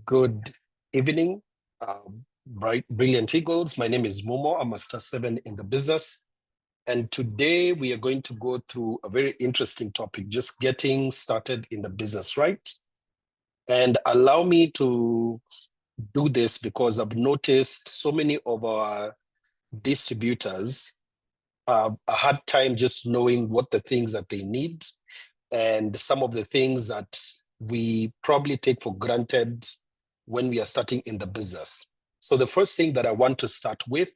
Good evening, brilliant Eagles. My name is Momo. I'm a star 7 in the business. And today we are going to go through a very interesting topic, just getting started in the business, right? And allow me to do this because I've noticed so many of our distributors have a hard time just knowing what the things that they need and some of the things that we probably take for granted when we are starting in the business. So the first thing that I want to start with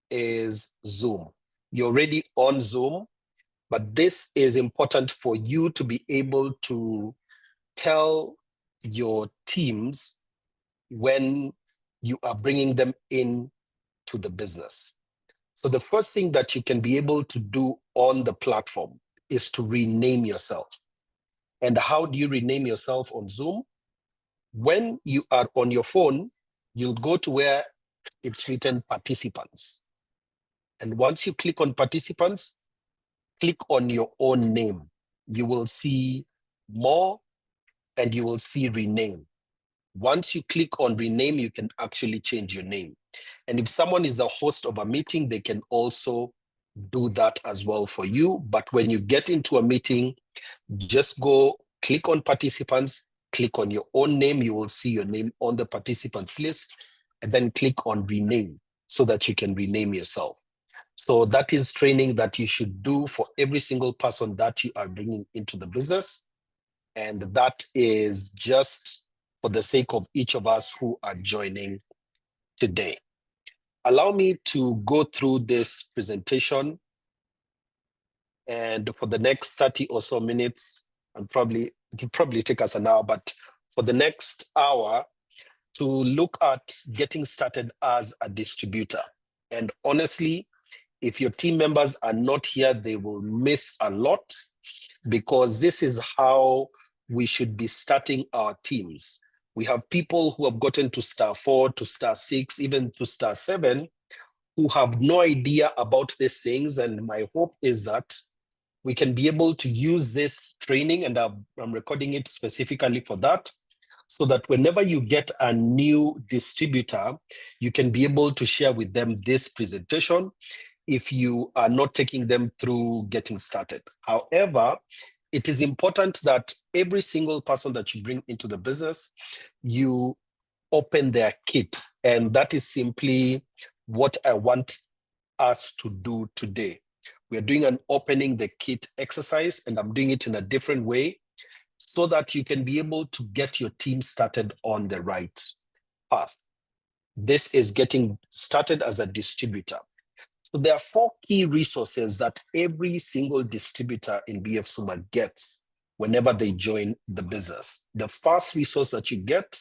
is Zoom. You're already on Zoom, but this is important for you to be able to tell your teams when you are bringing them in to the business. So the first thing that you can be able to do on the platform is to rename yourself. And how do you rename yourself on Zoom? When you are on your phone, you'll go to where it's written participants. And once you click on participants, click on your own name. You will see more and you will see rename. Once you click on rename, you can actually change your name. And if someone is a host of a meeting, they can also do that as well for you. But when you get into a meeting, just go click on participants, click on your own name. You will see your name on the participants list, and then click on rename so that you can rename yourself. So that is training that you should do for every single person that you are bringing into the business. And that is just for the sake of each of us who are joining today. Allow me to go through this presentation, and for the next 30 or so minutes, and it'll probably take us an hour, but for the next hour, to look at getting started as a distributor. And honestly, if your team members are not here, they will miss a lot, because this is how we should be starting our teams. We have people who have gotten to star 4, to star 6, even to star 7, who have no idea about these things. And my hope is that we can be able to use this training, and I'm recording it specifically for that, so that whenever you get a new distributor, you can be able to share with them this presentation if you are not taking them through getting started. However, it is important that every single person that you bring into the business, you open their kit. And that is simply what I want us to do today. We are doing an opening the kit exercise, and I'm doing it in a different way so that you can be able to get your team started on the right path. This is getting started as a distributor. So there are 4 key resources that every single distributor in BF Suma gets whenever they join the business. The first resource that you get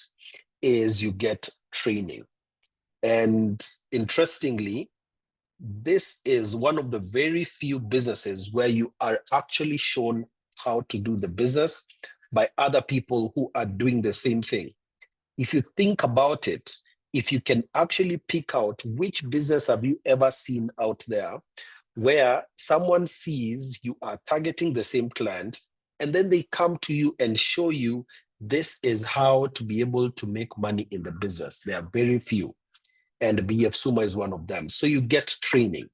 is you get training. And interestingly, this is one of the very few businesses where you are actually shown how to do the business by other people who are doing the same thing. If you think about it, if you can actually pick out which business have you ever seen out there where someone sees you are targeting the same client, and then they come to you and show you this is how to be able to make money in the business. There are very few, and BF Suma is one of them. So you get training.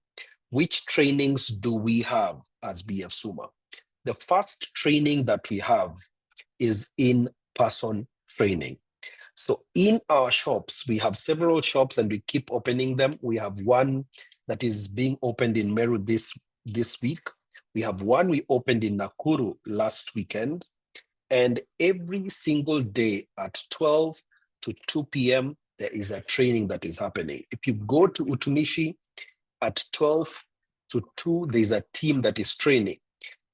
Which trainings do we have as BF Suma? The first training that we have is in-person training. So in our shops, we have several shops and we keep opening them. We have one that is being opened in Meru this week. We have one we opened in Nakuru last weekend. And every single day at 12 to 2 p.m., there is a training that is happening. If you go to Utumishi at 12 to 2, there's a team that is training.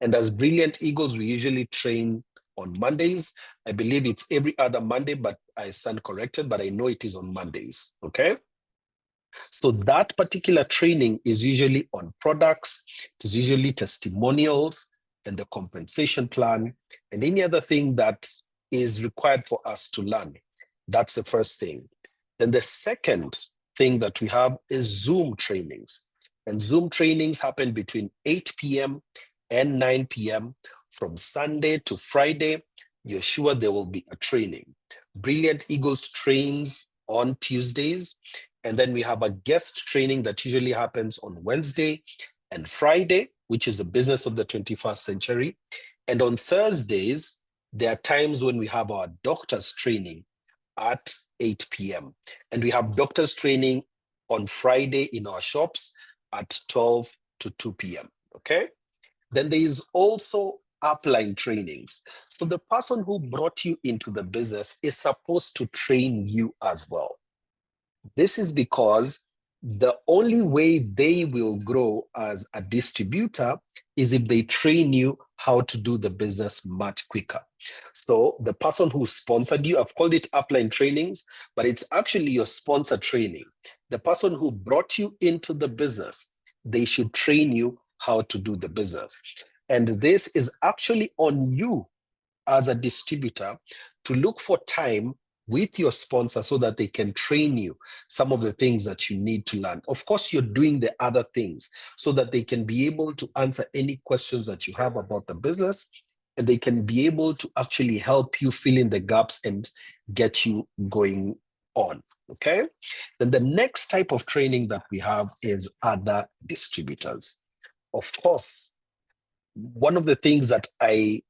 And as Brilliant Eagles, we usually train on Mondays. I believe it's every other Monday, but I stand corrected, but I know it is on Mondays, okay? So that particular training is usually on products, it is usually testimonials and the compensation plan and any other thing that is required for us to learn. That's the first thing. Then the second thing that we have is Zoom trainings. And Zoom trainings happen between 8 p.m. and 9 p.m. from Sunday to Friday. You're sure there will be a training. Brilliant Eagles trains on Tuesdays. And then we have a guest training that usually happens on Wednesday and Friday, which is the business of the 21st century. And on Thursdays, there are times when we have our doctors training at 8 p.m. And we have doctors training on Friday in our shops at 12 to 2 p.m. Okay. Then there is also upline trainings. So the person who brought you into the business is supposed to train you as well. This is because the only way they will grow as a distributor is if they train you how to do the business much quicker. So the person who sponsored you, I've called it upline trainings, but it's actually your sponsor training. The person who brought you into the business, they should train you how to do the business. And this is actually on you as a distributor to look for time with your sponsor so that they can train you some of the things that you need to learn. Of course, you're doing the other things so that they can be able to answer any questions that you have about the business, and they can be able to actually help you fill in the gaps and get you going on. Okay. Then the next type of training that we have is other distributors. Of course, one of the things that I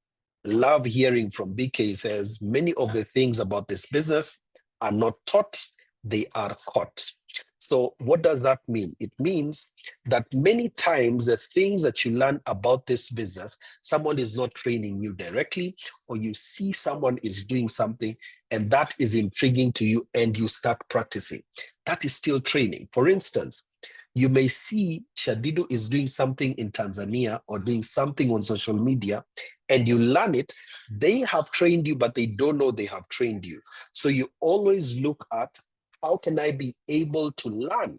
love hearing from BK says many of the things about this business are not taught, they are caught. So what does that mean? It means that many times the things that you learn about this business, someone is not training you directly, or you see someone is doing something and that is intriguing to you and you start practicing. That is still training. For instance, you may see Shadidu is doing something in Tanzania or doing something on social media, and you learn it. They have trained you, but they don't know they have trained you. So you always look at how can I be able to learn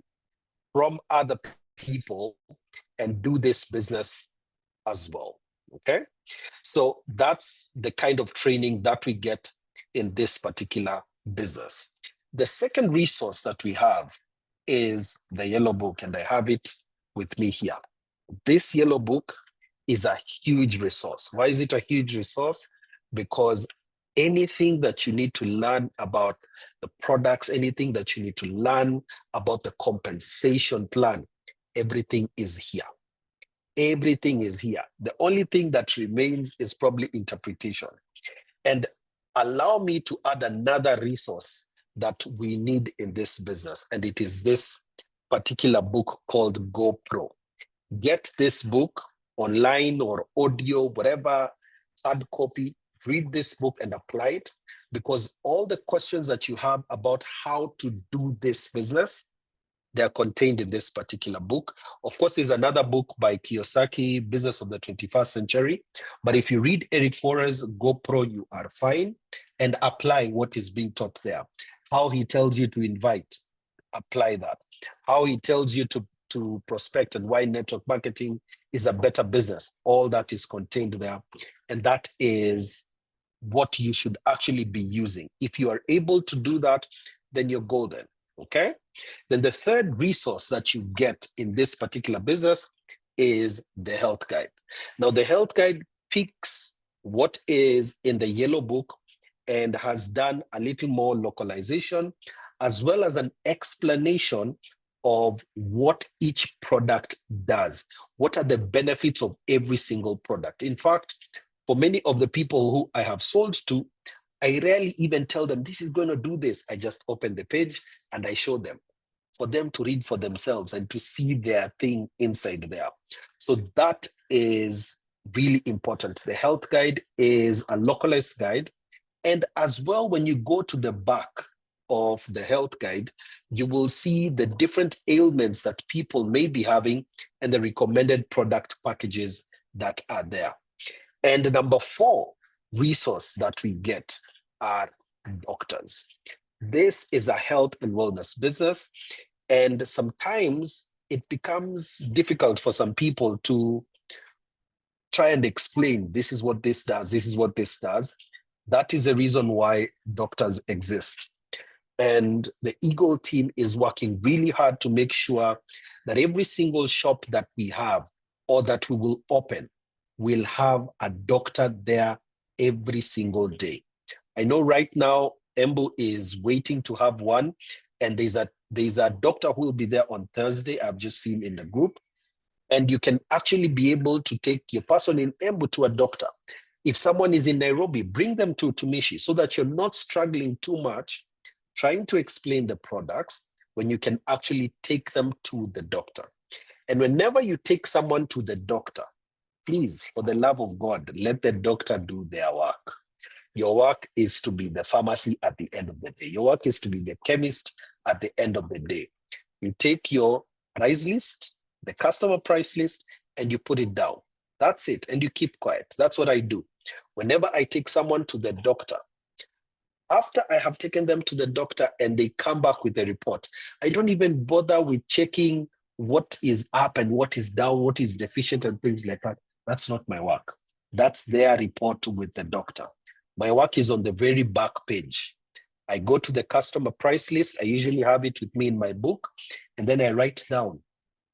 from other people and do this business as well. Okay. So that's the kind of training that we get in this particular business. The second resource that we have is the yellow book, and I have it with me here. This yellow book is a huge resource. Why is it a huge resource? Because anything that you need to learn about the products, anything that you need to learn about the compensation plan, everything is here. Everything is here. The only thing that remains is probably interpretation. And allow me to add another resource that we need in this business, and it is this particular book called GoPro. Get this book online or audio, whatever, hard copy, read this book and apply it, because all the questions that you have about how to do this business, they're contained in this particular book. Of course, there's another book by Kiyosaki, Business of the 21st Century. But if you read Eric Forer's GoPro, you are fine, and apply what is being taught there. How he tells you to invite, apply that. How he tells you to prospect and why network marketing is a better business. All that is contained there. And that is what you should actually be using. If you are able to do that, then you're golden. Okay. Then the third resource that you get in this particular business is the health guide. Now, the health guide picks what is in the yellow book and has done a little more localization, as well as an explanation of what each product does. What are the benefits of every single product? In fact, for many of the people who I have sold to, I rarely even tell them this is going to do this. I just open the page and I show them for them to read for themselves and to see their thing inside there. So that is really important. The health guide is a localized guide. And as well, when you go to the back of the health guide, you will see the different ailments that people may be having and the recommended product packages that are there. And the number 4 resource that we get are doctors. This is a health and wellness business. And sometimes it becomes difficult for some people to try and explain, this is what this does, this is what this does. That is the reason why doctors exist. And the Eagle team is working really hard to make sure that every single shop that we have or that we will open will have a doctor there every single day. I know right now Embu is waiting to have one, and there's a doctor who will be there on Thursday. I've just seen in the group, and you can actually be able to take your person in Embu to a doctor. If someone is in Nairobi, bring them to Tumishi so that you're not struggling too much trying to explain the products when you can actually take them to the doctor. And whenever you take someone to the doctor, please, for the love of God, let the doctor do their work. Your work is to be the pharmacy at the end of the day. Your work is to be the chemist at the end of the day. You take your price list, the customer price list, and you put it down. That's it. And you keep quiet. That's what I do. Whenever I take someone to the doctor, after I have taken them to the doctor and they come back with a report, I don't even bother with checking what is up and what is down, what is deficient and things like that. That's not my work. That's their report with the doctor. My work is on the very back page. I go to the customer price list. I usually have it with me in my book, and then I write down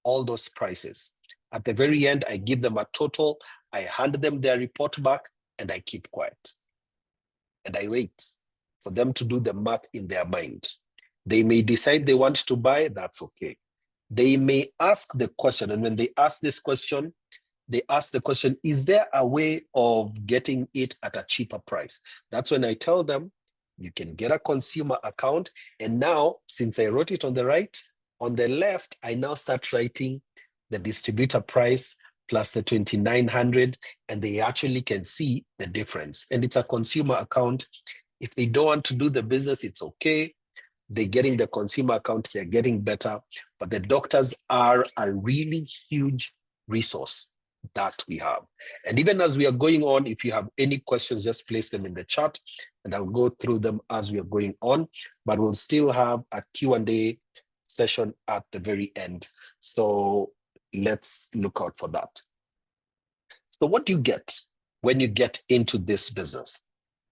all those prices. At the very end, I give them a total. I hand them their report back, and I keep quiet. And I wait for them to do the math in their mind. They may decide they want to buy, that's okay. They may ask the question, and when they ask this question, they ask the question, is there a way of getting it at a cheaper price? That's when I tell them, you can get a consumer account. And now, since I wrote it on the right, on the left, I now start writing the distributor price plus the 2,900, and they actually can see the difference. And it's a consumer account. If they don't want to do the business, it's okay. They're getting the consumer account, they're getting better. But the doctors are a really huge resource that we have. And even as we are going on, if you have any questions, just place them in the chat and I'll go through them as we are going on. But we'll still have a Q&A session at the very end. So let's look out for that. So what do you get when you get into this business?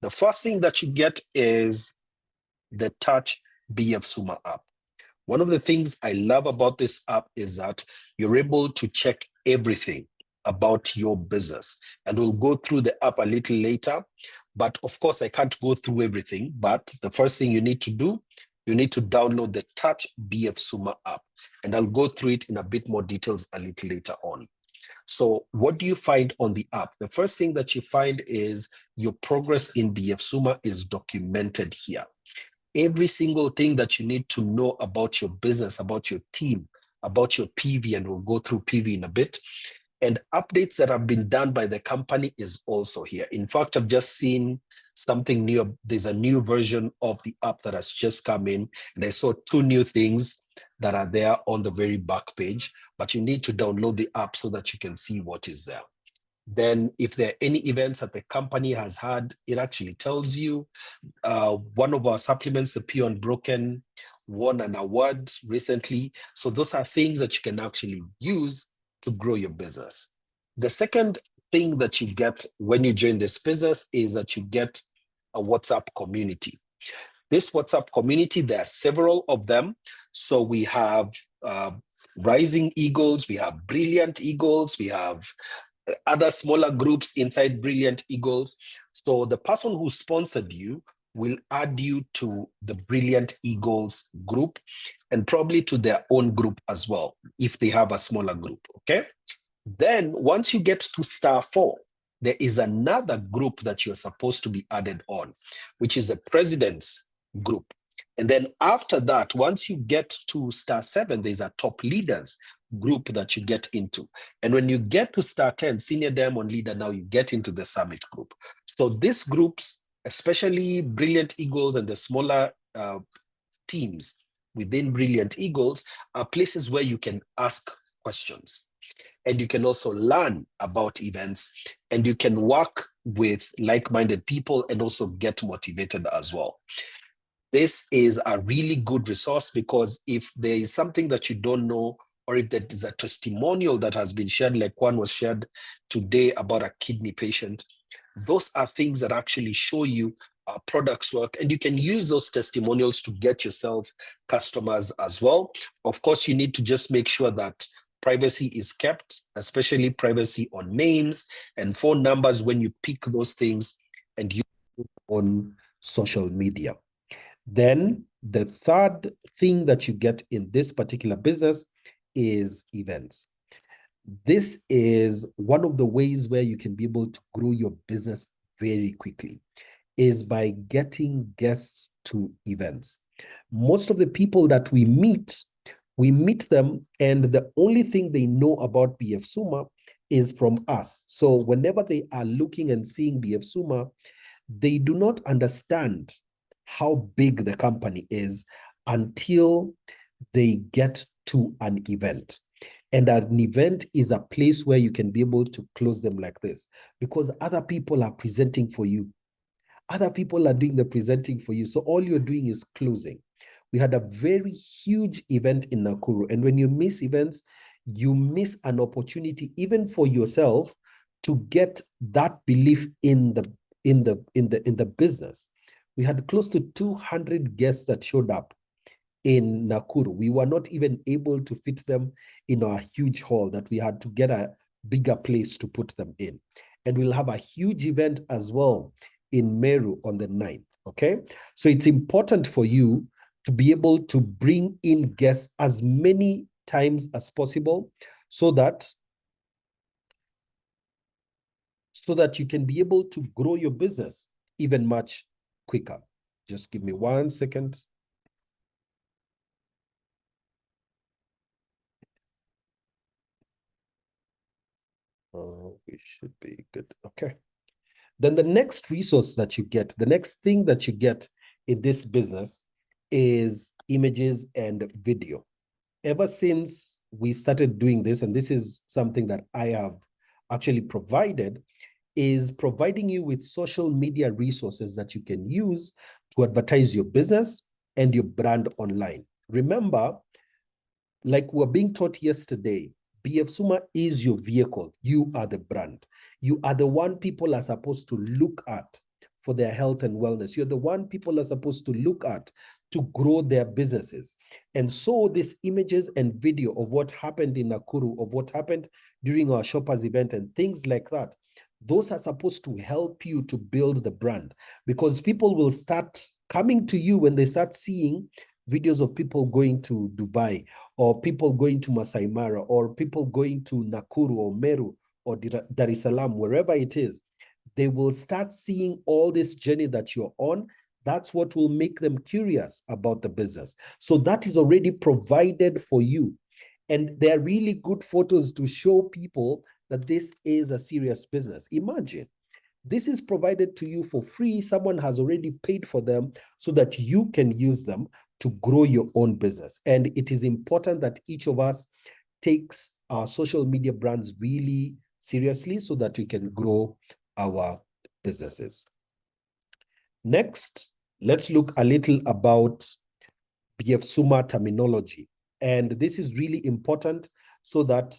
The first thing that you get is the Touch BF Suma app. One of the things I love about this app is that you're able to check everything about your business. And we'll go through the app a little later. But of course, I can't go through everything. But the first thing you need to do, you need to download the Touch BF Suma app. And I'll go through it in a bit more details a little later on. So what do you find on the app? The first thing that you find is your progress in BF Suma is documented here. Every single thing that you need to know about your business, about your team, about your PV, and we'll go through PV in a bit. And updates that have been done by the company is also here. In fact, I've just seen something new. There's a new version of the app that has just come in. And I saw 2 new things that are there on the very back page, but you need to download the app so that you can see what is there. Then if there are any events that the company has had, it actually tells you. One of our supplements, the Pure Unbroken, won an award recently. So those are things that you can actually use to grow your business. The second thing that you get when you join this business is that you get a WhatsApp community. This WhatsApp community, there are several of them. So we have Rising Eagles, we have Brilliant Eagles, we have other smaller groups inside Brilliant Eagles. So the person who sponsored you will add you to the Brilliant Eagles group and probably to their own group as well, if they have a smaller group, okay? Then once you get to *4, there is another group that you're supposed to be added on, which is the President's group. And then after that, once you get to *7, there's a Top Leaders group that you get into. And when you get to *10, Senior Diamond Leader, now you get into the Summit group. So these groups, especially Brilliant Eagles and the smaller teams within Brilliant Eagles, are places where you can ask questions. And you can also learn about events, and you can work with like-minded people and also get motivated as well. This is a really good resource because if there is something that you don't know, or if there is a testimonial that has been shared, like one was shared today about a kidney patient, those are things that actually show you products work, and you can use those testimonials to get yourself customers as well. Of course, you need to just make sure that privacy is kept, especially privacy on names and phone numbers when you pick those things and use it on social media. Then the third thing that you get in this particular business is events. This is one of the ways where you can be able to grow your business very quickly, is by getting guests to events. Most of the people that we meet them, and the only thing they know about BF Suma is from us. So whenever they are looking and seeing BF Suma, they do not understand how big the company is until they get to an event. And an event is a place where you can be able to close them like this, because other people are presenting for you. Other people are doing the presenting for you. So all you're doing is closing. We had a very huge event in Nakuru. And when you miss events, you miss an opportunity even for yourself to get that belief in the business. We had close to 200 guests that showed up in Nakuru. We were not even able to fit them in our huge hall, that we had to get a bigger place to put them in. And we'll have a huge event as well in Meru on the 9th, okay? So it's important for you to be able to bring in guests as many times as possible so that you can be able to grow your business even much quicker. Just give me 1 second. We should be good. Okay. Then the next resource that you get, the next thing that you get in this business is images and video. Ever since we started doing this, and this is something that I have actually provided, is providing you with social media resources that you can use to advertise your business and your brand online. Remember, like we're being taught yesterday, BF Suma is your vehicle. You are the brand. You are the one people are supposed to look at for their health and wellness. You're the one people are supposed to look at to grow their businesses. And so these images and video of what happened in Nakuru, of what happened during our shoppers event and things like that, those are supposed to help you to build the brand, because people will start coming to you when they start seeing videos of people going to Dubai, or people going to Masai Mara, or people going to Nakuru or Meru or Dar es Salaam, wherever it is. They will start seeing all this journey that you're on. That's what will make them curious about the business. So that is already provided for you. And they're really good photos to show people that this is a serious business. Imagine, this is provided to you for free. Someone has already paid for them so that you can use them to grow your own business. And it is important that each of us takes our social media brands really seriously so that we can grow our businesses. Next, let's look a little about BF Suma terminology. And this is really important so that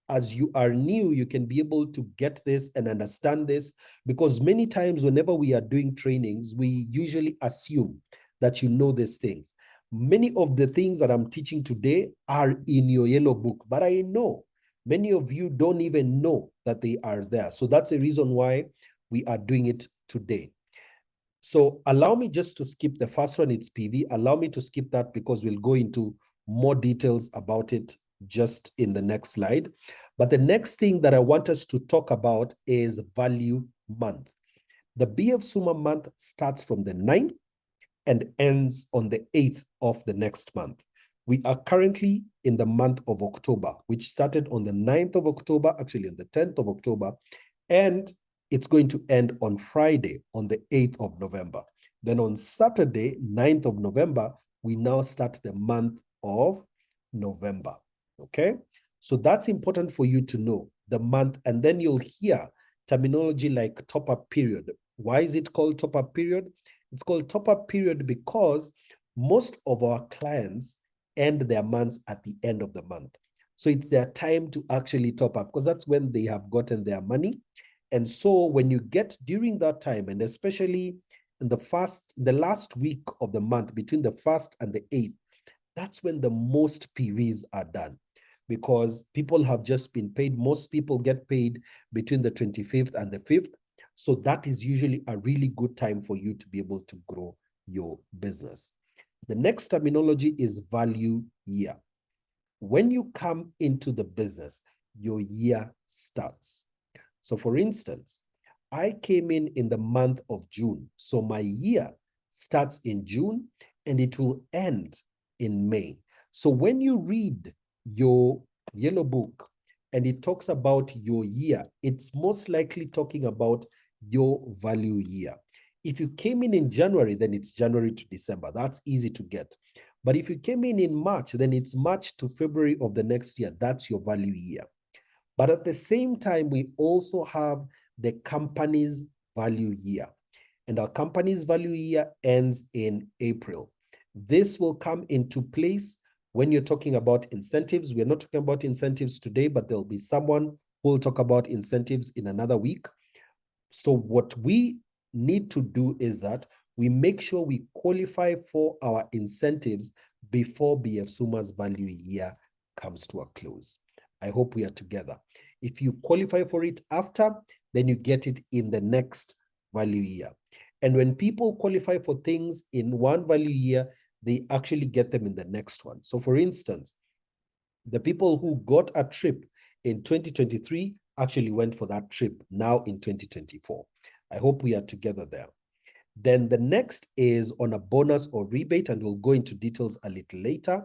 as you are new, you can be able to get this and understand this, because many times whenever we are doing trainings, we usually assume that you know these things. Many of the things that I'm teaching today are in your yellow book, but I know many of you don't even know that they are there. So that's the reason why we are doing it today. So allow me just to skip the first one, it's PV. Allow me to skip that because we'll go into more details about it just in the next slide. But the next thing that I want us to talk about is value month. The BF Suma month starts from the 9th and ends on the 8th of the next month. We are currently in the month of October, which started on the 9th of October, actually on the 10th of October, and it's going to end on Friday, on the 8th of November. Then on Saturday, 9th of November, we now start the month of November, okay? So that's important for you to know, the month, and then you'll hear terminology like top-up period. Why is it called top-up period? It's called top-up period because most of our clients end their months at the end of the month. So it's their time to actually top up because that's when they have gotten their money. And so when you get during that time, and especially in the last week of the month, between the 1st and the 8th, that's when the most PVs are done because people have just been paid. Most people get paid between the 25th and the 5th. So that is usually a really good time for you to be able to grow your business. The next terminology is value year. When you come into the business, your year starts. So for instance, I came in the month of June. So my year starts in June and it will end in May. So when you read your yellow book and it talks about your year, it's most likely talking about your value year. If you came in January, then it's January to December. That's easy to get. But if you came in March, then it's March to February of the next year. That's your value year. But at the same time, we also have the company's value year. And our company's value year ends in April. This will come into place when you're talking about incentives. We're not talking about incentives today, but there'll be someone who will talk about incentives in another week. So what we need to do is that we make sure we qualify for our incentives before BF Suma's value year comes to a close. I hope we are together. If you qualify for it after, then you get it in the next value year. And when people qualify for things in one value year, they actually get them in the next one. So for instance, the people who got a trip in 2023 actually went for that trip now in 2024. I hope we are together there. Then the next is on a bonus or rebate, and we'll go into details a little later,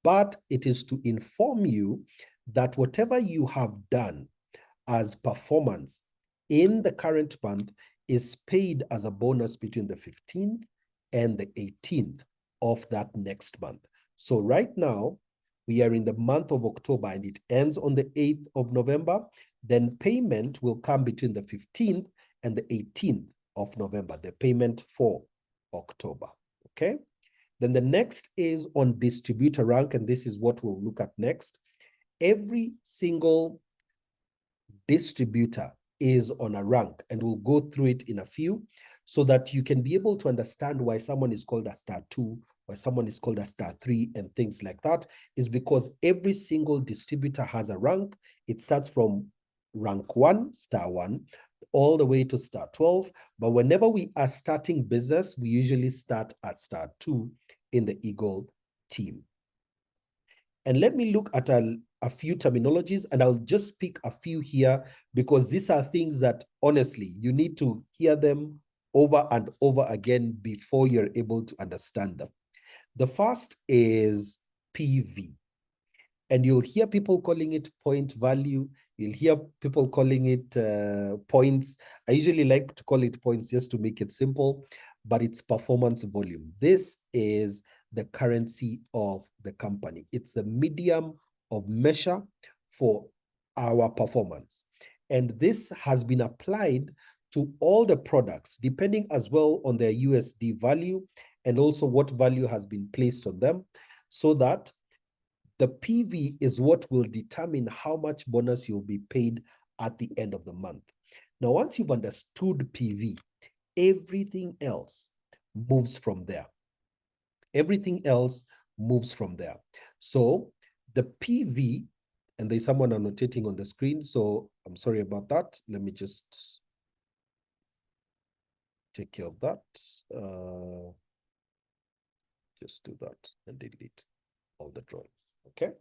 but it is to inform you that whatever you have done as performance in the current month is paid as a bonus between the 15th and the 18th of that next month. So right now, we are in the month of October and it ends on the 8th of November. Then payment will come between the 15th and the 18th of November, the payment for October, okay? Then the next is on distributor rank, and this is what we'll look at next. Every single distributor is on a rank, and we'll go through it in a few so that you can be able to understand why someone is called a star 2, why someone is called a star 3, and things like that, is because every single distributor has a rank. It starts from rank 1, star 1, all the way to star 12. But whenever we are starting business, we usually start at star 2 in the Eagle team. And let me look at a few terminologies, and I'll just pick a few here because these are things that honestly, you need to hear them over and over again before you're able to understand them. The first is PV. And you'll hear people calling it point value. You'll hear people calling it points. I usually like to call it points just to make it simple, but it's performance volume. This is the currency of the company. It's a medium of measure for our performance. And this has been applied to all the products, depending as well on their USD value and also what value has been placed on them, so that the PV is what will determine how much bonus you'll be paid at the end of the month. Now, once you've understood PV, everything else moves from there. Everything else moves from there. So the PV, and there's someone annotating on the screen, so I'm sorry about that. Let me just take care of that. Just do that and delete all the drawings, okay?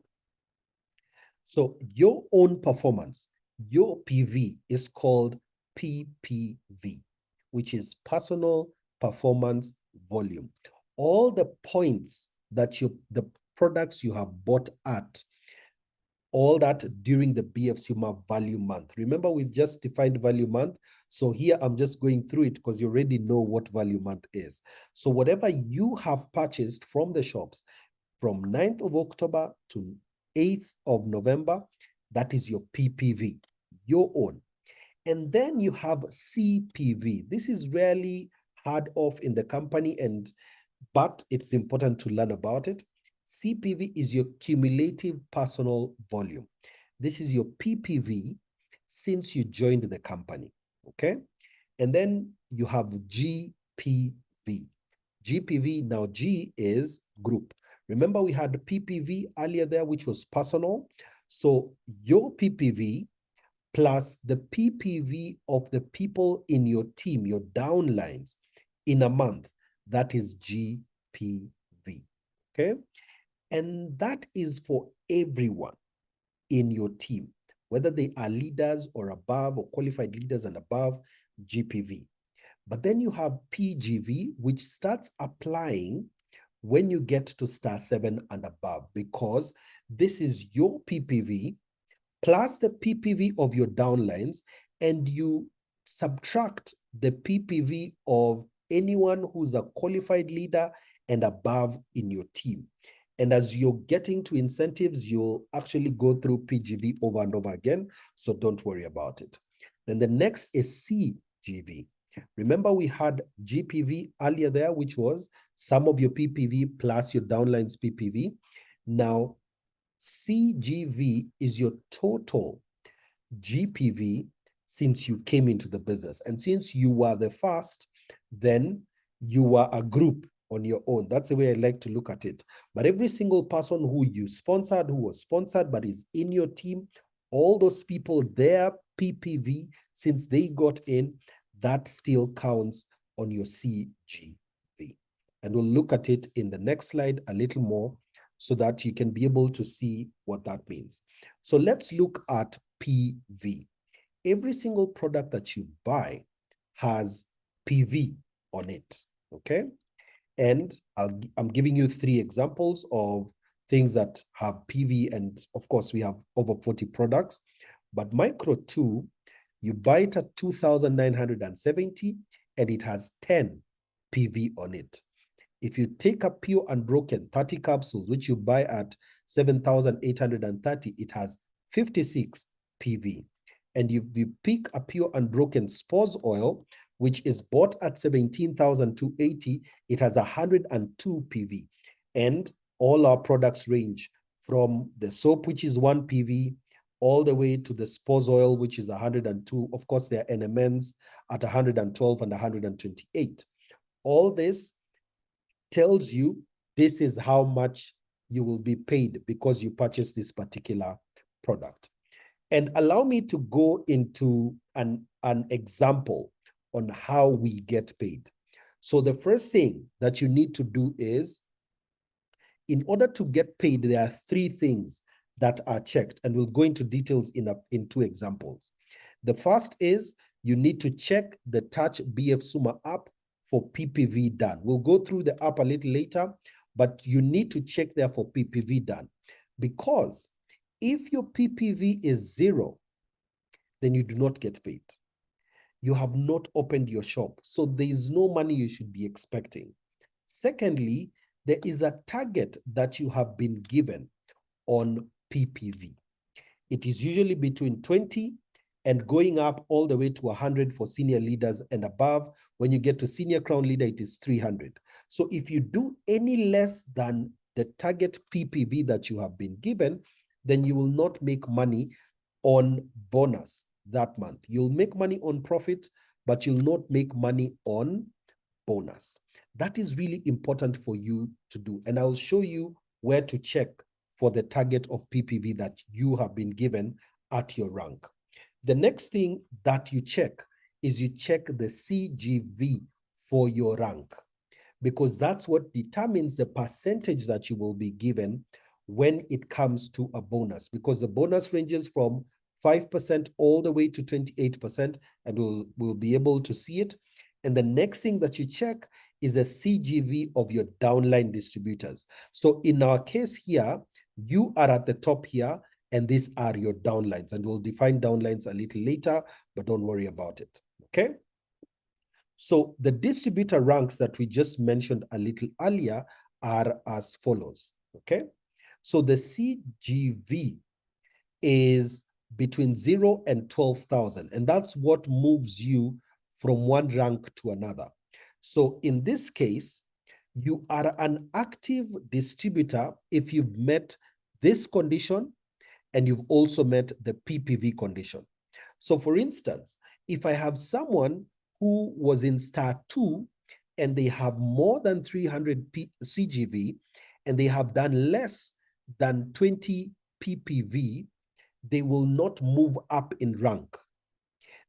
So your own performance, your PV is called PPV, which is personal performance volume. All the points that the products you have bought at, all that during the BF Suma value month. Remember, we've just defined value month. So here I'm just going through it because you already know what value month is. So whatever you have purchased from the shops from 9th of October to 8th of November, that is your PPV, your own. And then you have CPV. This is rarely heard of in the company, but it's important to learn about it. CPV is your cumulative personal volume. This is your PPV since you joined the company, okay? And then you have GPV. GPV, now G is group. Remember we had PPV earlier there, which was personal. So your PPV plus the PPV of the people in your team, your downlines, in a month, that is GPV. okay? And that is for everyone in your team, whether they are leaders or above or qualified leaders and above GPV. But then you have PGV, which starts applying when you get to star 7 and above, because this is your PPV plus the PPV of your downlines, and you subtract the PPV of anyone who's a qualified leader and above in your team. And as you're getting to incentives, you'll actually go through PGV over and over again, so don't worry about it. Then the next is CGV. Remember, we had GPV earlier there, which was some of your PPV plus your downlines PPV. Now, CGV is your total GPV since you came into the business. And since you were the first, then you were a group on your own. That's the way I like to look at it. But every single person who you sponsored, who was sponsored, but is in your team, all those people, their PPV, since they got in, that still counts on your CGV. And we'll look at it in the next slide a little more so that you can be able to see what that means. So let's look at PV. Every single product that you buy has PV on it, okay? And I'm giving you 3 examples of things that have PV, and of course we have over 40 products. But Micro 2, you buy it at 2,970 and it has 10 PV on it. If you take a pure unbroken 30 capsules, which you buy at 7,830, it has 56 PV. And if you pick a pure unbroken spores oil, which is bought at 17,280, it has 102 PV. And all our products range from the soap, which is 1 PV, all the way to the spores oil, which is 102. Of course, there are NMNs at 112 and 128. All this tells you this is how much you will be paid because you purchased this particular product. And allow me to go into an example on how we get paid. So the first thing that you need to do is, in order to get paid, there are 3 things that are checked, and we'll go into details in 2 examples. The first is you need to check the Touch BF Suma app for PPV done. We'll go through the app a little later, but you need to check there for PPV done, because if your PPV is 0, then you do not get paid. You have not opened your shop, so there is no money you should be expecting. Secondly, there is a target that you have been given on PPV. It is usually between 20 and going up all the way to 100 for senior leaders and above. When you get to senior crown leader, it is 300. So if you do any less than the target PPV that you have been given, then you will not make money on bonus that month. You'll make money on profit, but you'll not make money on bonus. That is really important for you to do. And I'll show you where to check for the target of PPV that you have been given at your rank. The next thing that you check is you check the CGV for your rank, because that's what determines the percentage that you will be given when it comes to a bonus, because the bonus ranges from 5% all the way to 28%, and we'll be able to see it. And the next thing that you check is a CGV of your downline distributors. So in our case here, you are at the top here, and these are your downlines. And we'll define downlines a little later, but don't worry about it, okay? So the distributor ranks that we just mentioned a little earlier are as follows, okay? So the CGV is between 0 and 12,000, and that's what moves you from one rank to another. So in this case, you are an active distributor if you've met this condition and you've also met the PPV condition. So for instance, if I have someone who was in star 2 and they have more than 300 CGV and they have done less than 20 PPV, they will not move up in rank.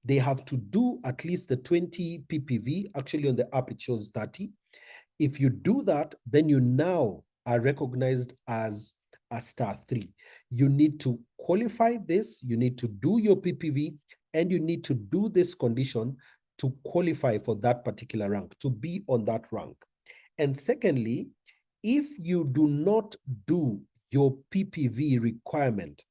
They have to do at least the 20 PPV. Actually, on the app, it shows 30. If you do that, then you now are recognized as a star 3. You need to qualify this, you need to do your PPV, and you need to do this condition to qualify for that particular rank, to be on that rank. And secondly, if you do not do your PPV requirement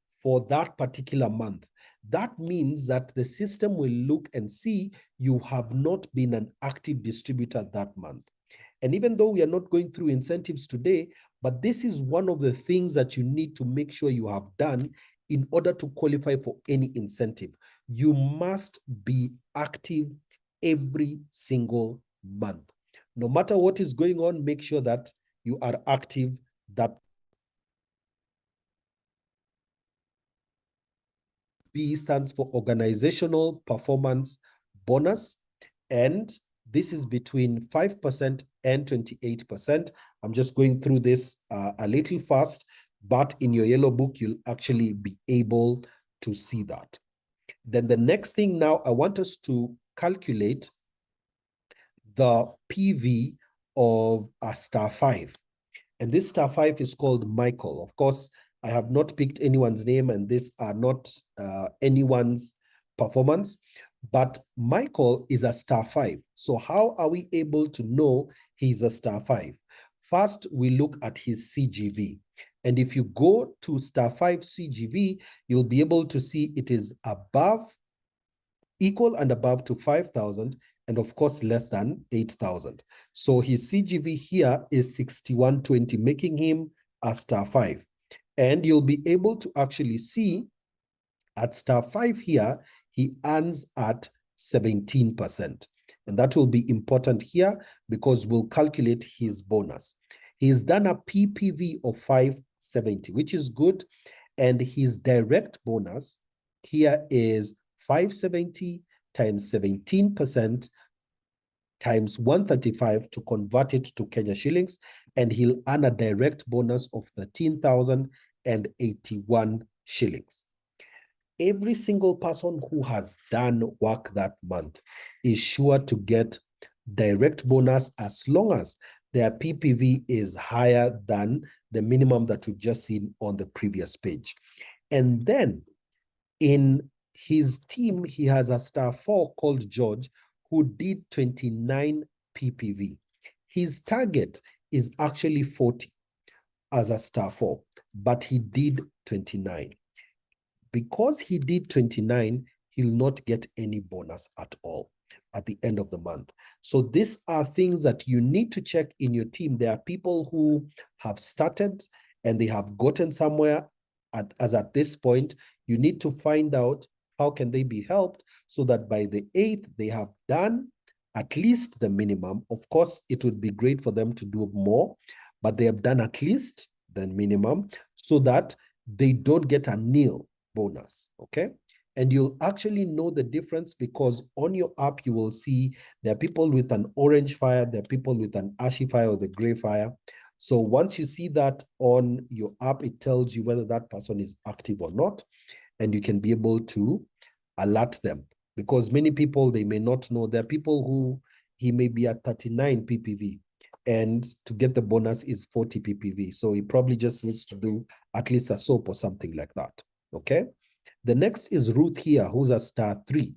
for that particular month, that means that the system will look and see you have not been an active distributor that month. And even though we are not going through incentives today, but this is one of the things that you need to make sure you have done in order to qualify for any incentive. You must be active every single month. No matter what is going on, make sure that you are active. That B stands for organizational performance bonus, and this is between 5% and 28%. I'm just going through this a little fast, but in your yellow book, you'll actually be able to see that. Then the next thing now, I want us to calculate the PV of a star 5. And this star 5 is called Michael. Of course, I have not picked anyone's name, and these are not anyone's performance, but Michael is a star 5. So how are we able to know he's a star 5? First, we look at his CGV. And if you go to star 5 CGV, you'll be able to see it is above, equal and above to 5,000, and of course less than 8,000. So his CGV here is 6120, making him a star 5. And you'll be able to actually see at star 5 here, he earns at 17%. And that will be important here because we'll calculate his bonus. He's done a PPV of 570, which is good. And his direct bonus here is 570 times 17% times 135 to convert it to Kenya shillings, and he'll earn a direct bonus of 13,081 shillings. Every single person who has done work that month is sure to get direct bonus as long as their PPV is higher than the minimum that we've just seen on the previous page. And then in his team, he has a star 4 called George, who did 29 PPV. His target is actually 40 as a star 4, but he did 29. Because he did 29, he'll not get any bonus at all at the end of the month. So these are things that you need to check in your team. There are people who have started and they have gotten somewhere as at this point. You need to find out how can they be helped so that by the 8th, they have done at least the minimum. Of course, it would be great for them to do more, but they have done at least the minimum so that they don't get a nil bonus, okay? And you'll actually know the difference because on your app, you will see there are people with an orange fire, there are people with an ashy fire or the gray fire. So once you see that on your app, it tells you whether that person is active or not, and you can be able to alert them because many people, they may not know. There are people who he may be at 39 PPV and to get the bonus is 40 PPV. So he probably just needs to do at least a soap or something like that. Okay. The next is Ruth here, who's a star 3.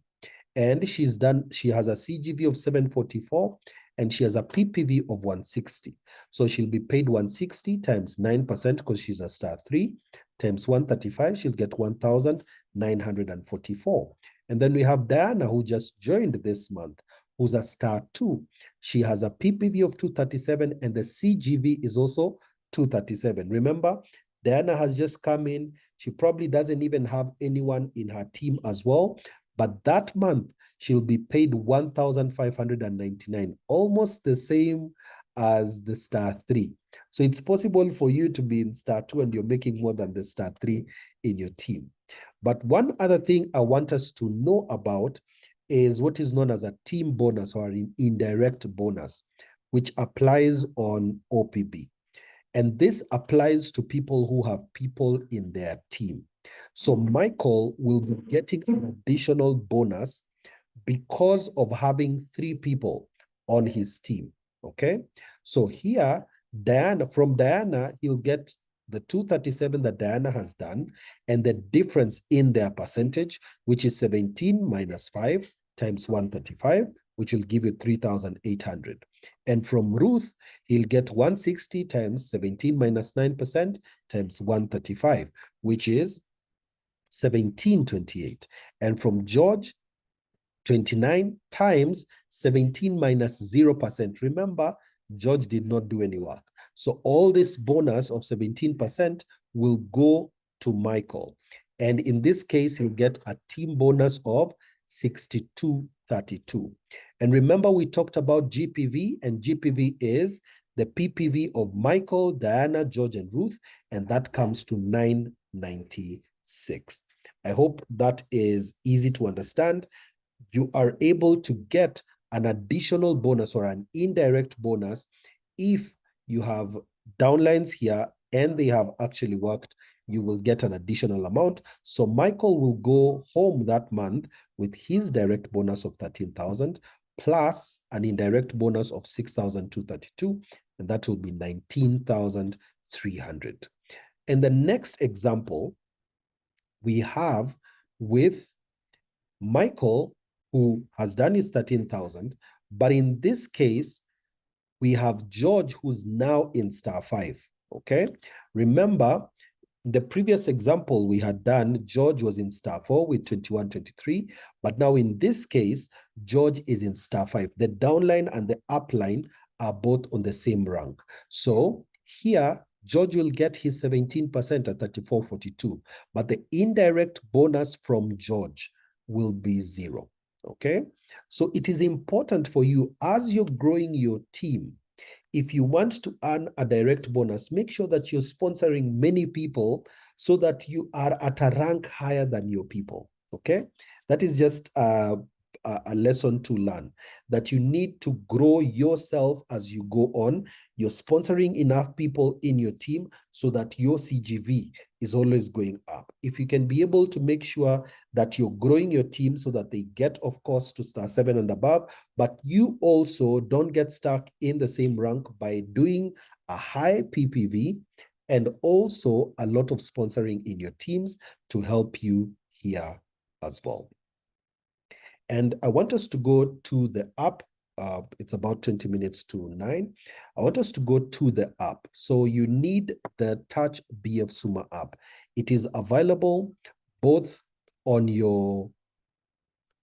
And she has a CGV of 744 and she has a PPV of 160. So she'll be paid 160 times 9% because she's a star 3 times 135, she'll get 1,944. And then we have Diana, who just joined this month, who's a star 2. She has a PPV of 237 and the CGV is also 237. Remember, Diana has just come in. She probably doesn't even have anyone in her team as well. But that month, she'll be paid 1,599, almost the same as the star 3. So it's possible for you to be in star 2 and you're making more than the star 3 in your team. But one other thing I want us to know about is what is known as a team bonus or an indirect bonus, which applies on OPB. And this applies to people who have people in their team. So Michael will be getting an additional bonus because of having 3 people on his team, okay? So here, From Diana, he'll get the 237 that Diana has done and the difference in their percentage, which is 17 minus 5 times 135, which will give you 3,800. And from Ruth, he'll get 160 times 17 minus 9% times 135, which is 1728. And from George, 29 times 17 minus 0%. Remember, George did not do any work. So all this bonus of 17% will go to Michael. And in this case, he'll get a team bonus of 6232. And remember, we talked about GPV, and GPV is the PPV of Michael, Diana, George, and Ruth, and that comes to 996. I hope that is easy to understand. You are able to get an additional bonus or an indirect bonus if you have downlines here and they have actually worked. You will get an additional amount. So Michael will go home that month with his direct bonus of 13,000 plus an indirect bonus of 6,232, and that will be 19,300. And the next example we have with Michael, who has done his 13,000, but in this case, we have George, who's now in star 5, okay? Remember, the previous example we had done, George was in star 4 with 2123, but now in this case, George is in star 5. The downline and the upline are both on the same rank. So here, George will get his 17% at 3442, but the indirect bonus from George will be 0. Okay, so it is important for you as you're growing your team. If you want to earn a direct bonus, make sure that you're sponsoring many people so that you are at a rank higher than your people. Okay, that is just a lesson to learn, that you need to grow yourself as you go on. You're sponsoring enough people in your team so that your CGV is always going up. If you can be able to make sure that you're growing your team so that they get, of course, to star 7 and above, but you also don't get stuck in the same rank by doing a high PPV and also a lot of sponsoring in your teams to help you here as well. And I want us to go to the app. It's about 20 minutes to 9. I want us to go to the app. So you need the Touch BF Suma app. It is available both on your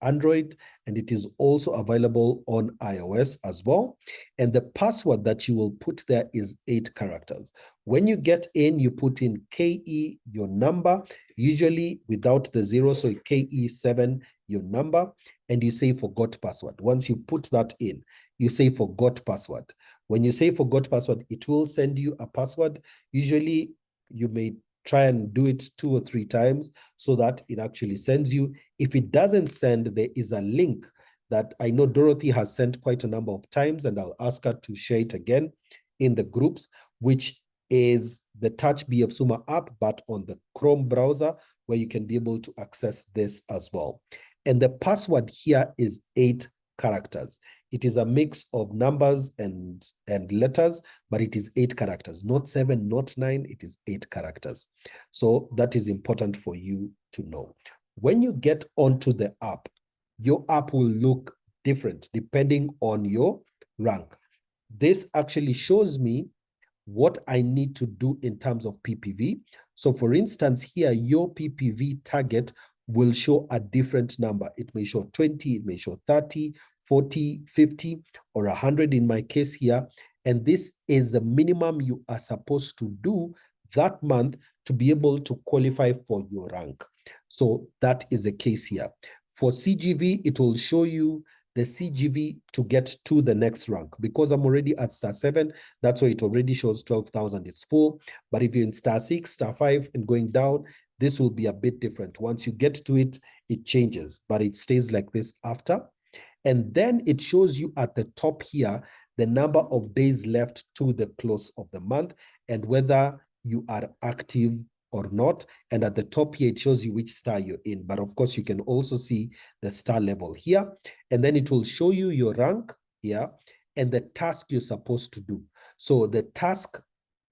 Android, and it is also available on iOS as well. And the password that you will put there is 8 characters. When you get in, you put in KE, your number, usually without the 0, so KE7, your number, and you say forgot password. Once you put that in, you say forgot password. When you say forgot password, it will send you a password. Usually you may try and do it 2 or 3 times so that it actually sends you. If it doesn't send, there is a link that I know Dorothy has sent quite a number of times, and I'll ask her to share it again in the groups, which is the Touch BF Suma app, but on the Chrome browser, where you can be able to access this as well. And the password here is 8 characters. It is a mix of numbers and letters, but it is 8 characters, not 7, not 9, it is 8 characters. So that is important for you to know. When you get onto the app, your app will look different depending on your rank. This actually shows me what I need to do in terms of PPV. So for instance, here, your PPV target will show a different number. It may show 20, it may show 30, 40, 50, or 100 in my case here. And this is the minimum you are supposed to do that month to be able to qualify for your rank. So that is the case here. For CGV, it will show you the CGV to get to the next rank. Because I'm already at star 7, that's why it already shows 12,000, it's full. But if you're in star 6, star 5, and going down, this will be a bit different. Once you get to it, it changes, but it stays like this after. And then it shows you at the top here, the number of days left to the close of the month and whether you are active or not. And at the top here, it shows you which star you're in. But of course, you can also see the star level here. And then it will show you your rank here and the task you're supposed to do. So the task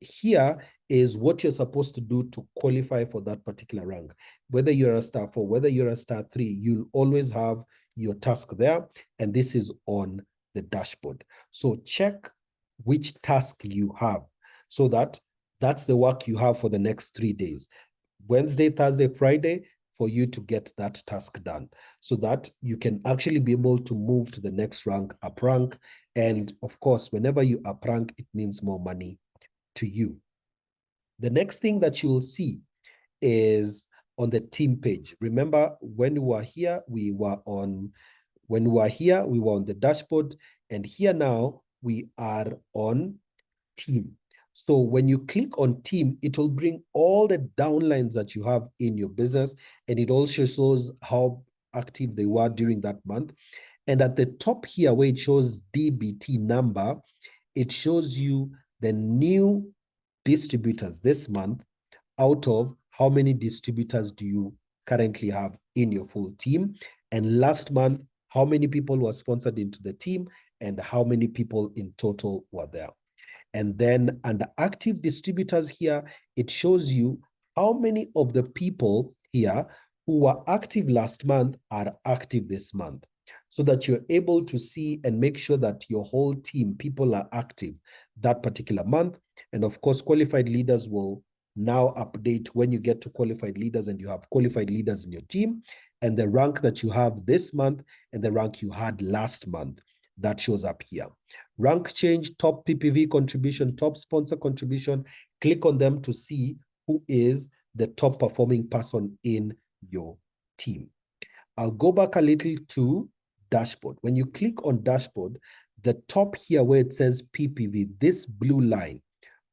here is what you're supposed to do to qualify for that particular rank. Whether you're a star 4, whether you're a star 3, you'll always have your task there, and this is on the dashboard. So check which task you have, so that's the work you have for the next 3 days. Wednesday, Thursday, Friday, for you to get that task done, so that you can actually be able to move to the next rank, up rank. And of course, whenever you up rank, it means more money to you. The next thing that you will see is on the team page. Remember, when we were here, we were on the dashboard, and here now we are on team. So when you click on team, it will bring all the downlines that you have in your business, and it also shows how active they were during that month. And at the top here, where it shows DBT number, it shows you the new distributors this month out of how many distributors do you currently have in your full team. And last month, how many people were sponsored into the team and how many people in total were there. And then under active distributors here, it shows you how many of the people here who were active last month are active this month, so that you're able to see and make sure that your whole team, people are active that particular month. And of course, qualified leaders will now update when you get to qualified leaders and you have qualified leaders in your team, and the rank that you have this month and the rank you had last month, that shows up here. Rank change, top PPV contribution, top sponsor contribution. Click on them to see who is the top performing person in your team. I'll go back a little to dashboard. When you click on dashboard, the top here where it says PPV, this blue line,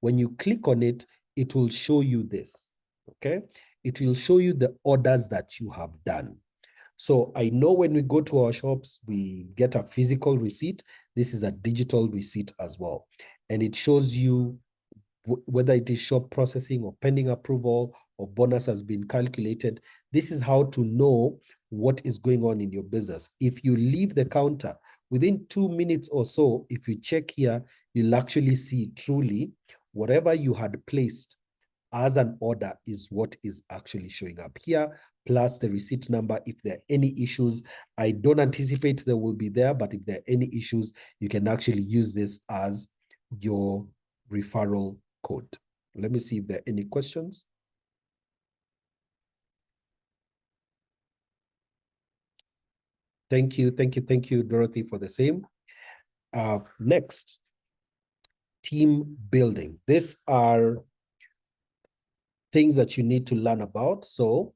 when you click on it, it will show you this, okay? It will show you the orders that you have done. So I know when we go to our shops, we get a physical receipt. This is a digital receipt as well. And it shows you whether it is shop processing or pending approval or bonus has been calculated. This is how to know what is going on in your business. If you leave the counter within 2 minutes or so, if you check here, you'll actually see truly whatever you had placed as an order is what is actually showing up here, plus the receipt number. If there are any issues, I don't anticipate there will be there, but if there are any issues, you can actually use this as your referral code. Let me see if there are any questions. Thank you, Dorothy, for the same. Next, team building. These are things that you need to learn about. So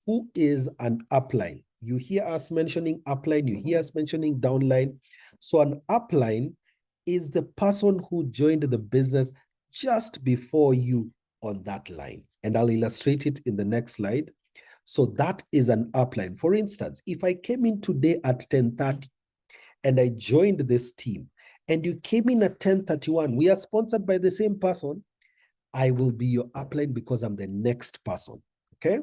who is an upline? You hear us mentioning upline, you hear us mentioning downline. So an upline is the person who joined the business just before you on that line. And I'll illustrate it in the next slide. So that is an upline. For instance, if I came in today at 10:30 and I joined this team and you came in at 10:31, we are sponsored by the same person, I will be your upline because I'm the next person, okay?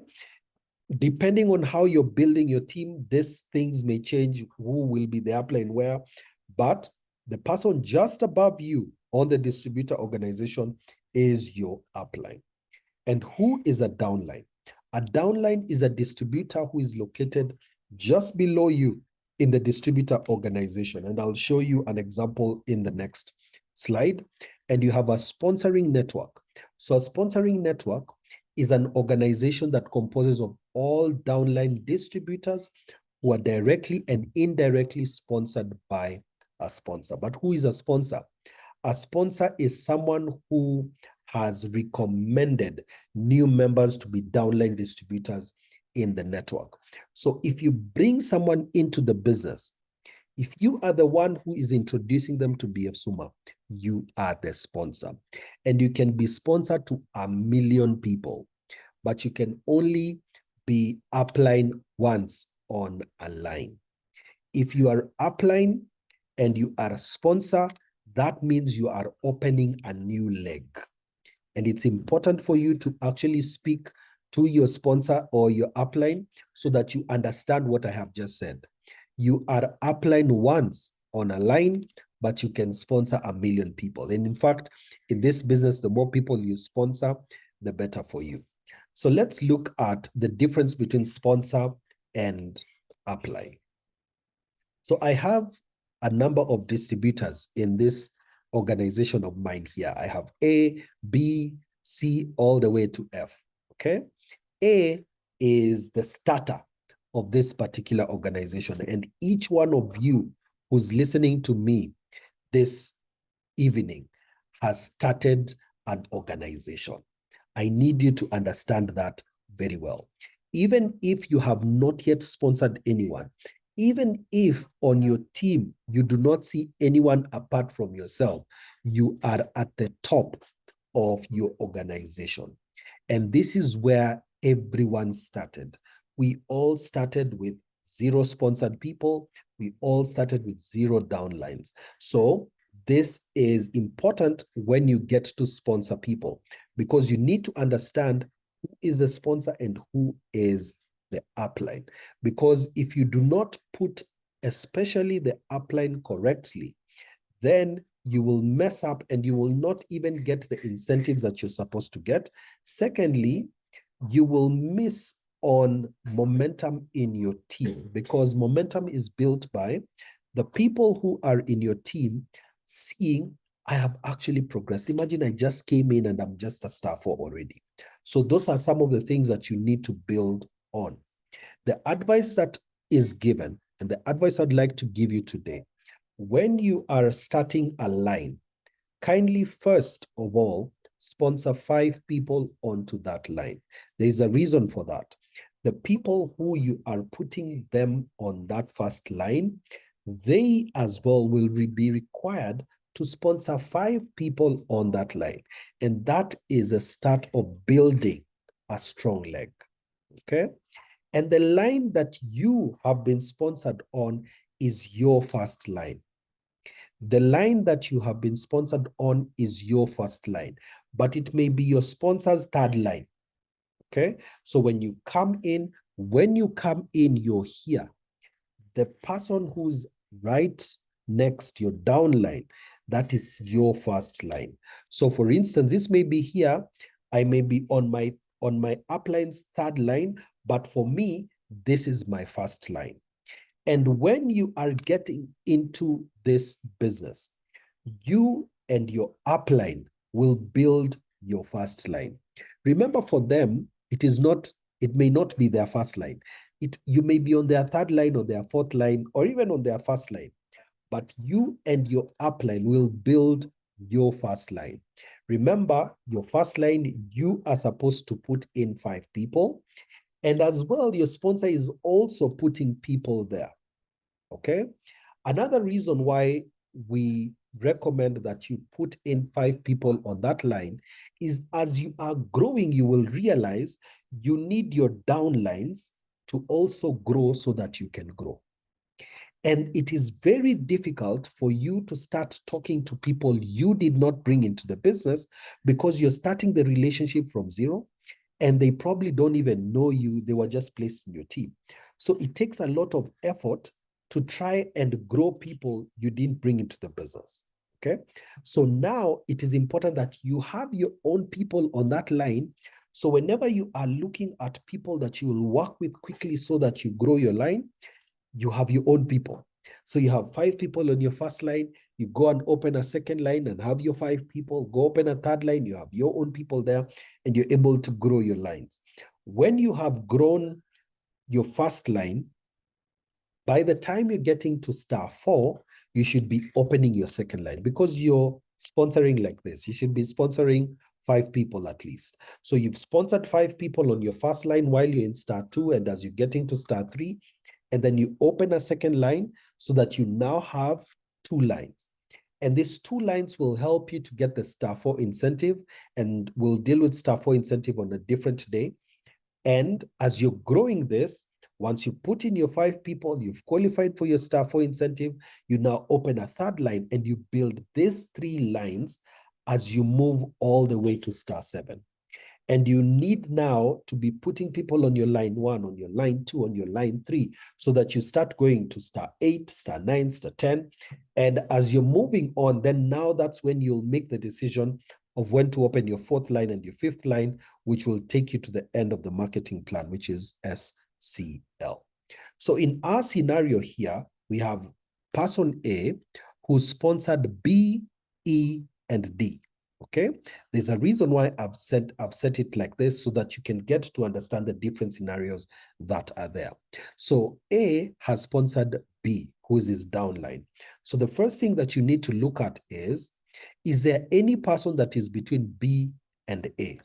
Depending on how you're building your team, these things may change who will be the upline where, but the person just above you on the distributor organization is your upline. And who is a downline? A downline is a distributor who is located just below you in the distributor organization. And I'll show you an example in the next slide. And you have a sponsoring network. So a sponsoring network is an organization that composes of all downline distributors who are directly and indirectly sponsored by a sponsor. But who is a sponsor? A sponsor is someone who has recommended new members to be downline distributors in the network. So if you bring someone into the business, if you are the one who is introducing them to BF Suma, you are the sponsor. And you can be sponsored to 1 million people, but you can only be upline once on a line. If you are upline and you are a sponsor, that means you are opening a new leg. And it's important for you to actually speak to your sponsor or your upline so that you understand what I have just said. You are upline once on a line, but you can sponsor 1 million people. And in fact, in this business, the more people you sponsor, the better for you. So let's look at the difference between sponsor and upline. So I have a number of distributors in this organization of mine here. I have A, B, C, all the way to F, okay? A is the starter of this particular organization. And each one of you who's listening to me this evening has started an organization. I need you to understand that very well. Even if you have not yet sponsored anyone, even if on your team you do not see anyone apart from yourself, you are at the top of your organization. And this is where everyone started. We all started with 0 sponsored people. We all started with 0 downlines. So this is important when you get to sponsor people, because you need to understand who is the sponsor and who is the upline. Because if you do not put especially the upline correctly, then you will mess up and you will not even get the incentives that you're supposed to get. Secondly, you will miss on momentum in your team, because momentum is built by the people who are in your team seeing, I have actually progressed. Imagine I just came in and I'm just a star 4 already. So those are some of the things that you need to build on. The advice that is given, and the advice I'd like to give you today, when you are starting a line, kindly first of all, sponsor 5 people onto that line. There's a reason for that. The people who you are putting them on that first line, they as well will be required to sponsor 5 people on that line. And that is a start of building a strong leg, okay? And the line that you have been sponsored on is your first line. The line that you have been sponsored on is your first line, but it may be your sponsor's third line, okay? So when you come in, you're here. The person who's right next, your downline, that is your first line. So for instance, this may be here, I may be on my upline's third line, but for me, this is my first line. And when you are getting into this business, you and your upline will build your first line. Remember, for them, it may not be their first line. You may be on their third line or their fourth line or even on their first line, but you and your upline will build your first line. Remember, your first line, you are supposed to put in 5 people. And as well, your sponsor is also putting people there, okay? Another reason why we recommend that you put in 5 people on that line is, as you are growing, you will realize you need your downlines to also grow so that you can grow. And it is very difficult for you to start talking to people you did not bring into the business, because you're starting the relationship from 0. And they probably don't even know you. They were just placed in your team. So it takes a lot of effort to try and grow people you didn't bring into the business, okay? So now it is important that you have your own people on that line. So whenever you are looking at people that you will work with quickly so that you grow your line, you have your own people. So you have 5 people on your first line, you go and open a second line and have your 5 people, go open a third line, you have your own people there, and you're able to grow your lines. When you have grown your first line, by the time you're getting to star 4, you should be opening your second line, because you're sponsoring like this. You should be sponsoring 5 people at least. So you've sponsored 5 people on your first line while you're in star 2, and as you're getting to star 3, and then you open a second line so that you now have 2 lines. And these 2 lines will help you to get the star 4 incentive, and we'll deal with star 4 incentive on a different day. And as you're growing this, once you put in your 5 people, you've qualified for your star 4 incentive, you now open a third line and you build these 3 lines as you move all the way to star 7. And you need now to be putting people on your line 1, on your line 2, on your line 3, so that you start going to star 8, star 9, star 10. And as you're moving on, then now that's when you'll make the decision of when to open your 4th line and your 5th line, which will take you to the end of the marketing plan, which is SCL. So in our scenario here, we have person A who sponsored B, E, and D. Okay, there's a reason why I've set it like this so that you can get to understand the different scenarios that are there. So A has sponsored B, who is his downline. So the first thing that you need to look at is there any person that is between B and A?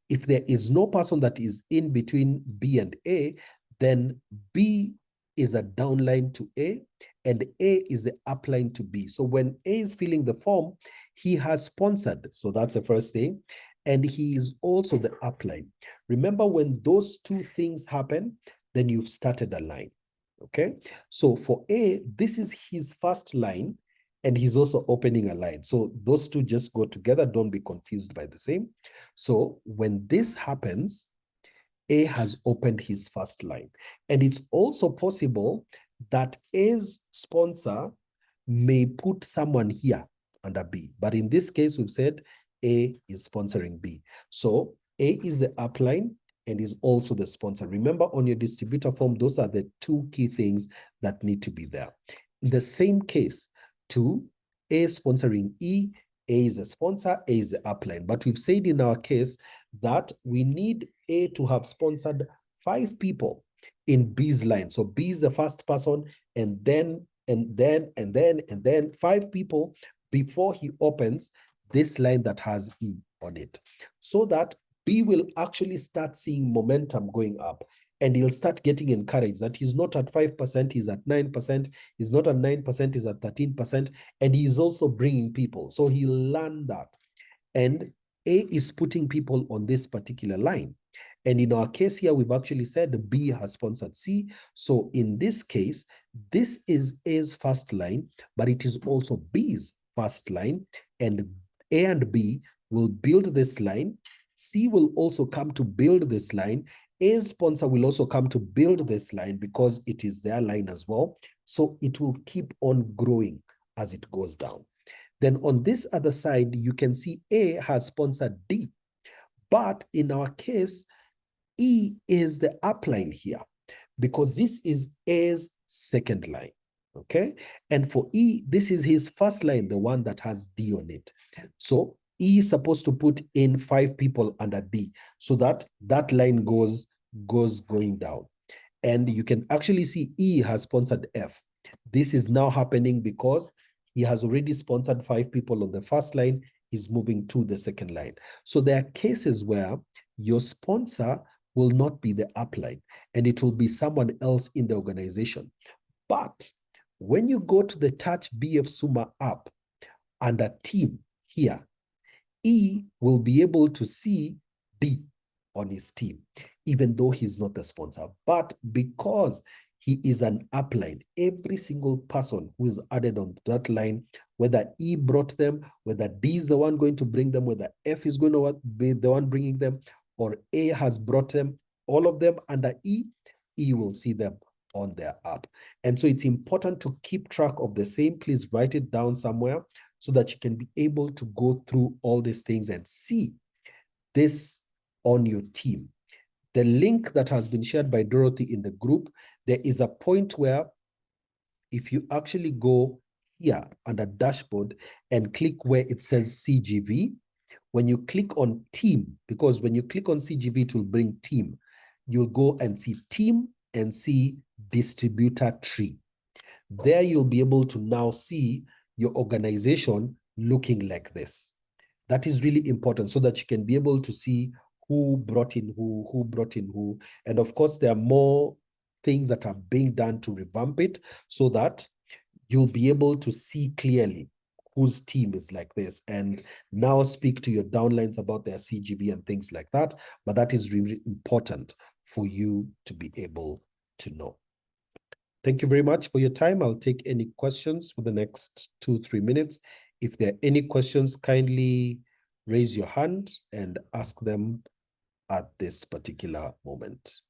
If there is no person that is in between B and A, then B is a downline to A, and A is the upline to B. So when A is filling the form, he has sponsored. So that's the first thing. And he is also the upline. Remember, when those two things happen, then you've started a line. Okay. So for A, this is his first line, and he's also opening a line. So those two just go together. Don't be confused by the same. So when this happens, A has opened his first line. And it's also possible that A's sponsor may put someone here under B. But in this case, we've said A is sponsoring B. So A is the upline and is also the sponsor. Remember, on your distributor form, those are the two key things that need to be there. In the same case, 2, A sponsoring E, A is a sponsor, A is the upline. But we've said in our case that we need A to have sponsored 5 people in B's line. So B is the first person, and then 5 people before he opens this line that has E on it, so that B will actually start seeing momentum going up. And he'll start getting encouraged that he's not at 5%, he's at 9%, he's not at 9%, he's at 13%, and he's also bringing people. So he'll learn that. And A is putting people on this particular line. And in our case here, we've actually said B has sponsored C. So in this case, this is A's first line, but it is also B's first line. And A and B will build this line. C will also come to build this line. A's sponsor will also come to build this line because it is their line as well. So it will keep on growing as it goes down. Then on this other side, you can see A has sponsored D. But in our case, E is the upline here because this is A's second line. Okay. And for E, this is his first line, the one that has D on it. So E is supposed to put in 5 people under D so that that line goes going down. And you can actually see E has sponsored F. This is now happening because he has already sponsored 5 people on the first line. He's moving to the second line. So there are cases where your sponsor will not be the upline and it will be someone else in the organization. But when you go to the Touch BF Suma app under team here, E will be able to see D on his team, even though he's not the sponsor. But because he is an upline, every single person who is added on that line, whether E brought them, whether D is the one going to bring them, whether F is going to be the one bringing them, or A has brought them, all of them under E, E will see them on their app. And so it's important to keep track of the same. Please write it down somewhere so that you can be able to go through all these things and see this on your team. The link that has been shared by Dorothy in the group, there is a point where if you actually go here under dashboard and click where it says CGV, when you click on team, because when you click on CGV, it will bring team. You'll go and see team and see distributor tree. There you'll be able to now see your organization looking like this. That is really important so that you can be able to see who brought in who brought in who. And of course, there are more things that are being done to revamp it so that you'll be able to see clearly whose team is like this and now speak to your downlines about their CGB and things like that. But that is really important for you to be able to know. Thank you very much for your time. I'll take any questions for the next 2-3 minutes. If there are any questions, kindly raise your hand and ask them at this particular moment.